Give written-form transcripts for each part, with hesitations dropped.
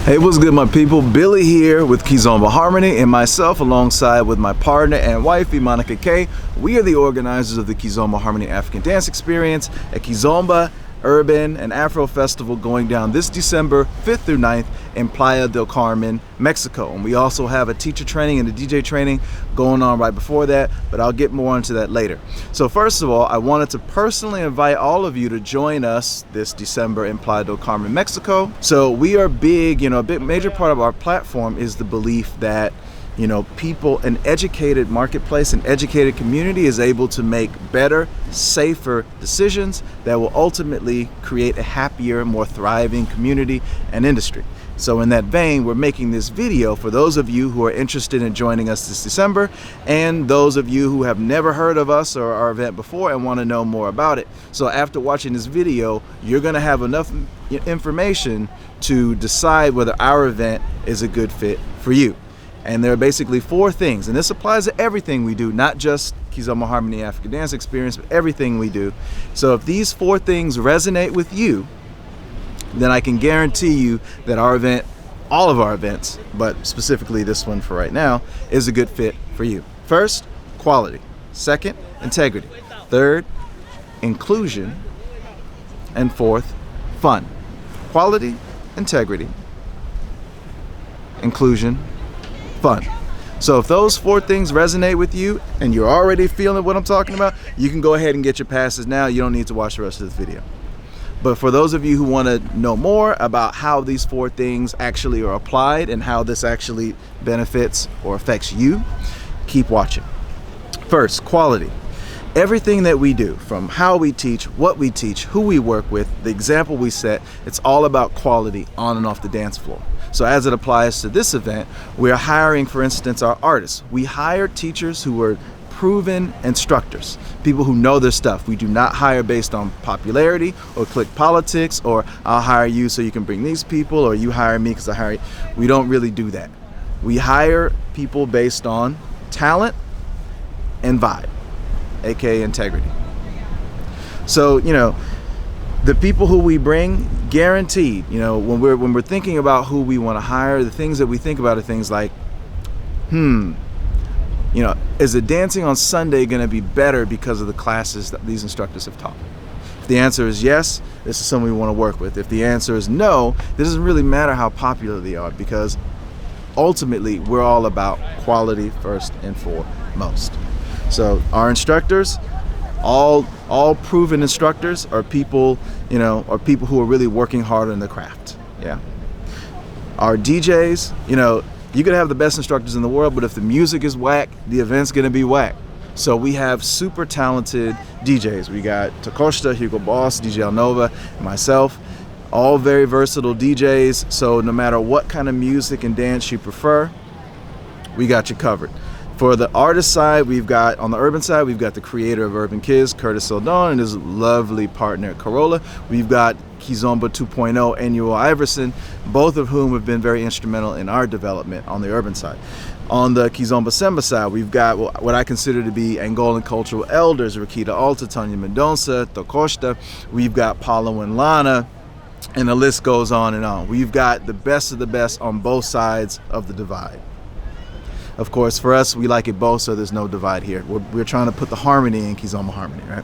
Hey, what's good, my people? Billy here with Kizomba Harmony, and myself alongside with my partner and wifey Monica K. We are the organizers of the Kizomba Harmony African Dance Experience at Kizomba Urban and Afro Festival going down this December 5th through 9th in Playa del Carmen, Mexico. And we also have a teacher training and a DJ training going on right before that, but I'll get more into that later. So first of all, I wanted to personally invite all of you to join us this December in Playa del Carmen, Mexico. So we are big, a big major part of our platform is the belief that people, an educated marketplace, an educated community is able to make better, safer decisions that will ultimately create a happier, more thriving community and industry. So in that vein, we're making this video for those of you who are interested in joining us this December, and those of you who have never heard of us or our event before and want to know more about it. So after watching this video, you're going to have enough information to decide whether our event is a good fit for you. And there are basically four things, and this applies to everything we do, not just Kizomba Harmony African Dance Experience, but everything we do. So if these four things resonate with you, then I can guarantee you that our event, all of our events, but specifically this one for right now, is a good fit for you. First, quality. Second, integrity. Third, inclusion. And fourth, fun. Quality, integrity, inclusion, fun. So if those four things resonate with you and you're already feeling what I'm talking about, you can go ahead and get your passes now. You don't need to watch the rest of this video. But for those of you who want to know more about how these four things actually are applied and how this actually benefits or affects you, keep watching. First, quality. Everything that we do, from how we teach, what we teach, who we work with, the example we set, it's all about quality on and off the dance floor. So as it applies to this event, we're hiring, for instance, our artists. We hire teachers who are proven instructors, people who know their stuff. We do not hire based on popularity or clique politics, or I'll hire you so you can bring these people, or you hire me because I hire you. We don't really do that. We hire people based on talent and vibe, aka integrity. So, the people who we bring, guaranteed, when we're thinking about who we want to hire, the things that we think about are things like, is the dancing on Sunday going to be better because of the classes that these instructors have taught? If the answer is yes, this is someone we want to work with. If the answer is no, it doesn't really matter how popular they are, because ultimately we're all about quality first and foremost. So our instructors, all proven instructors, are people, are people who are really working hard on the craft. Yeah. Our DJs, you could have the best instructors in the world, but if the music is whack, the event's gonna be whack. So we have super talented DJs. We got Costa, Hugo Boss, DJ Nova, and myself, all very versatile DJs. So no matter what kind of music and dance you prefer, we got you covered. For the artist side, on the urban side, we've got the creator of Urban Kids, Seldon, and his lovely partner, Carola. We've got Kizomba 2.0, Annual Iverson, both of whom have been very instrumental in our development on the urban side. On the Kizomba Semba side, we've got what I consider to be Angolan cultural elders, Riquita, Alta, Tania, Mendonca, Costa. We've got Paulo and Lanna, and the list goes on and on. We've got the best of the best on both sides of the divide. Of course, for us, we like it both, so there's no divide here. We're trying to put the harmony in Kizomba Harmony, right?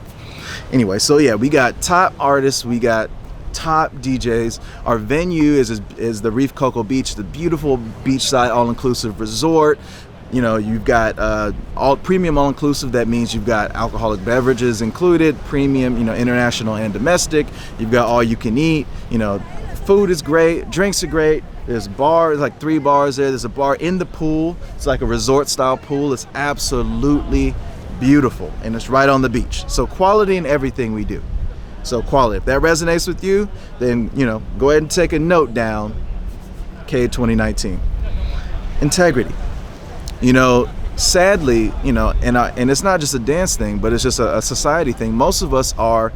Anyway, so yeah, we got top artists, we got top DJs. Our venue is the Reef Cocoa Beach, the beautiful beachside all-inclusive resort. You've got all premium all-inclusive. That means you've got alcoholic beverages included, premium, international and domestic. You've got all you can eat. Food is great, drinks are great. There's bars, like 3 bars there. There's a bar in the pool. It's like a resort style pool. It's absolutely beautiful, and it's right on the beach. So quality in everything we do. So quality, if that resonates with you, then go ahead and take a note down. KHADE2019. Integrity. Sadly, and it's not just a dance thing, but it's just a society thing. Most of us are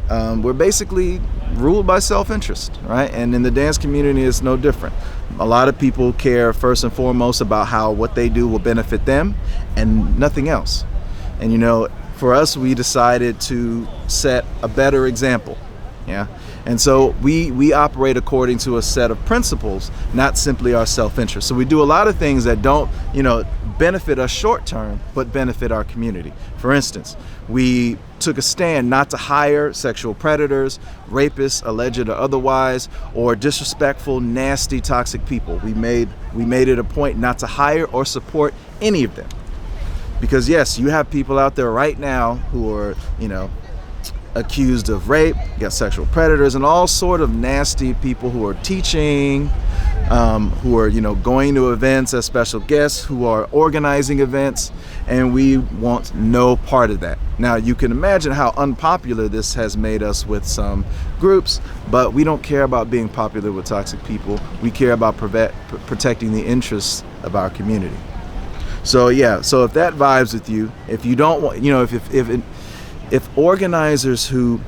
we're basically ruled by self-interest, right? And in the dance community, it's no different. A lot of people care first and foremost about how what they do will benefit them and nothing else. And for us, we decided to set a better example. Yeah. And so we operate according to a set of principles, not simply our self-interest. So we do a lot of things that don't, benefit us short term, but benefit our community. For instance, we took a stand not to hire sexual predators, rapists, alleged or otherwise, or disrespectful, nasty, toxic people. We made it a point not to hire or support any of them. Because yes, you have people out there right now who are, accused of rape, you got sexual predators and all sort of nasty people who are teaching, who are, going to events as special guests, who are organizing events, and we want no part of that. Now, you can imagine how unpopular this has made us with some groups, but we don't care about being popular with toxic people. We care about protecting the interests of our community. So yeah, so if that vibes with you, if you don't want, if organizers who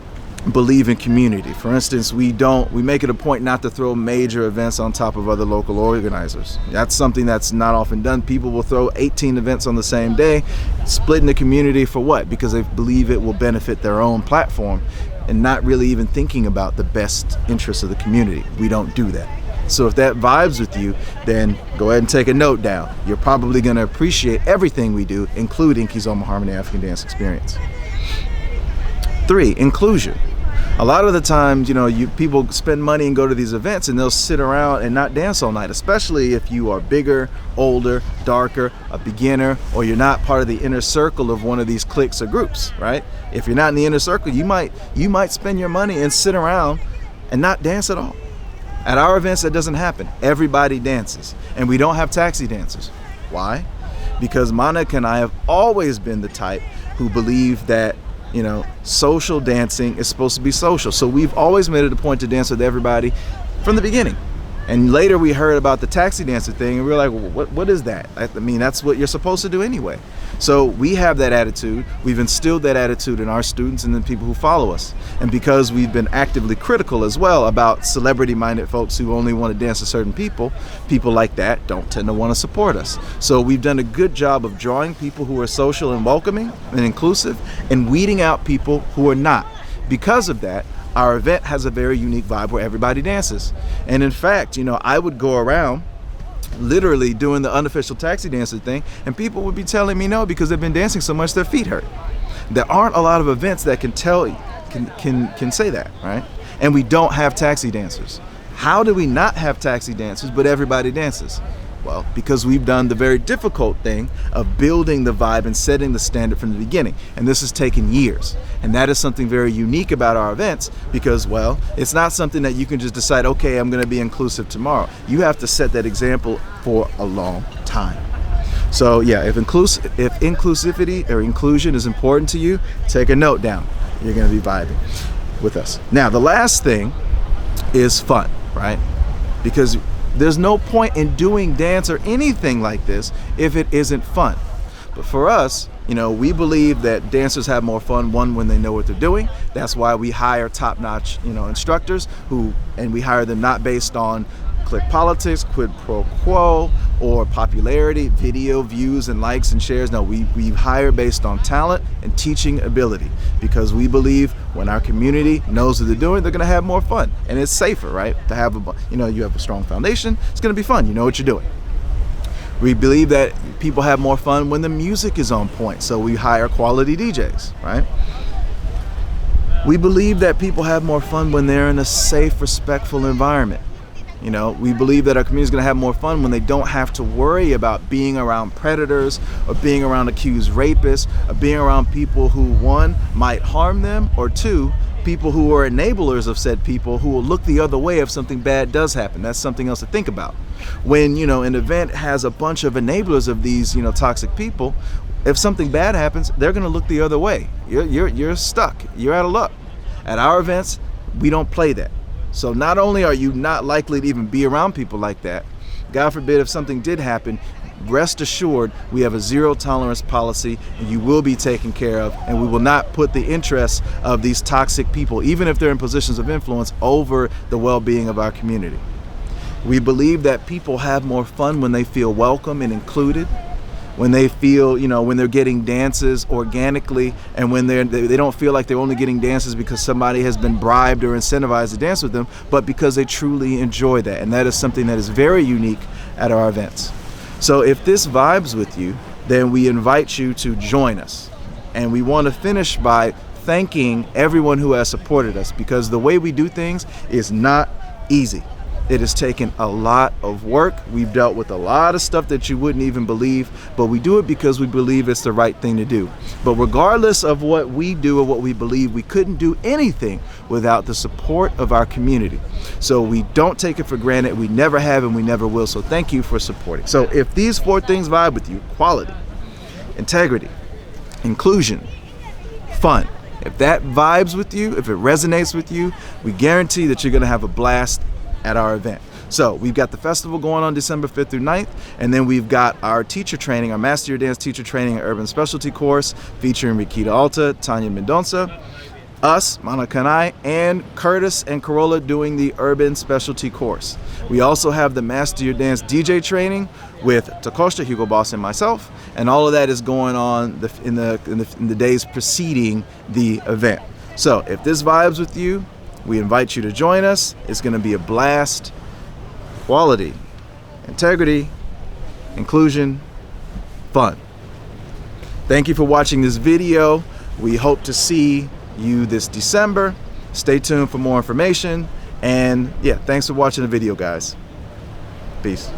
believe in community, for instance, we make it a point not to throw major events on top of other local organizers. That's something that's not often done. People will throw 18 events on the same day, splitting the community for what? Because they believe it will benefit their own platform and not really even thinking about the best interests of the community. We don't do that. So if that vibes with you, then go ahead and take a note down. You're probably going to appreciate everything we do, including Kizomba Harmony African Dance Experience. 3, inclusion. A lot of the times, people spend money and go to these events and they'll sit around and not dance all night, especially if you are bigger, older, darker, a beginner, or you're not part of the inner circle of one of these cliques or groups, right? If you're not in the inner circle, you might spend your money and sit around and not dance at all. At our events, that doesn't happen. Everybody dances, and we don't have taxi dancers. Why? Because Monica and I have always been the type who believe that social dancing is supposed to be social. So we've always made it a point to dance with everybody from the beginning. And later we heard about the taxi dancer thing and we were like, well, what is that? I mean, that's what you're supposed to do anyway. So we have that attitude. We've instilled that attitude in our students and the people who follow us. And because we've been actively critical as well about celebrity-minded folks who only want to dance with certain people like that don't tend to want to support us. So we've done a good job of drawing people who are social and welcoming and inclusive and weeding out people who are not. Because of that, our event has a very unique vibe where everybody dances. And in fact, I would go around literally doing the unofficial taxi dancer thing and people would be telling me no because they've been dancing so much their feet hurt. There aren't a lot of events that can say that, right? And we don't have taxi dancers. How do we not have taxi dancers but everybody dances? Well, because we've done the very difficult thing of building the vibe and setting the standard from the beginning. And this has taken years. And that is something very unique about our events because, well, it's not something that you can just decide, okay, I'm going to be inclusive tomorrow. You have to set that example for a long time. So yeah, if inclusivity or inclusion is important to you, take a note down. You're going to be vibing with us. Now, the last thing is fun, right? Because there's no point in doing dance or anything like this if it isn't fun. But for us, we believe that dancers have more fun, when they know what they're doing. That's why we hire top-notch, instructors and we hire them not based on click politics, quid pro quo, or popularity, video views and likes and shares. No, we hire based on talent and teaching ability because we believe when our community knows what they're doing, they're going to have more fun and it's safer, right? To have you have a strong foundation, it's going to be fun. You know what you're doing. We believe that people have more fun when the music is on point, so we hire quality DJs, right? We believe that people have more fun when they're in a safe, respectful environment. We believe that our community is going to have more fun when they don't have to worry about being around predators or being around accused rapists or being around people who, 1, might harm them, or 2, people who are enablers of said people who will look the other way if something bad does happen. That's something else to think about. When, an event has a bunch of enablers of these, toxic people, if something bad happens, they're going to look the other way. You're stuck. You're out of luck. At our events, we don't play that. So not only are you not likely to even be around people like that, God forbid if something did happen, rest assured we have a zero tolerance policy and you will be taken care of, and we will not put the interests of these toxic people, even if they're in positions of influence, over the well-being of our community. We believe that people have more fun when they feel welcome and included. when they feel, you know, when they're getting dances organically, and when they don't feel like they're only getting dances because somebody has been bribed or incentivized to dance with them, but because they truly enjoy that. And that is something that is very unique at our events. So if this vibes with you, then we invite you to join us. And we want to finish by thanking everyone who has supported us, because the way we do things is not easy. It has taken a lot of work. We've dealt with a lot of stuff that you wouldn't even believe, but we do it because we believe it's the right thing to do. But regardless of what we do or what we believe, we couldn't do anything without the support of our community. So we don't take it for granted. We never have and we never will. So thank you for supporting. So if these 4 things vibe with you: quality, integrity, inclusion, fun. If that vibes with you, if it resonates with you, we guarantee that you're gonna have a blast at our event. So we've got the festival going on December 5th through 9th, and then we've got our teacher training, our Master Your Dance teacher training and urban specialty course featuring Riquita, Alta, Tania, Mendonca, us, Monica and I, and Curtis and Carola doing the urban specialty course. We also have the Master Your Dance DJ training with Costa, Hugo Boss, and myself, and all of that is going on in the days preceding the event. So if this vibes with you, we invite you to join us. It's going to be a blast. Quality, integrity, inclusion, fun. Thank you for watching this video. We hope to see you this December. Stay tuned for more information. And yeah, thanks for watching the video, guys. Peace.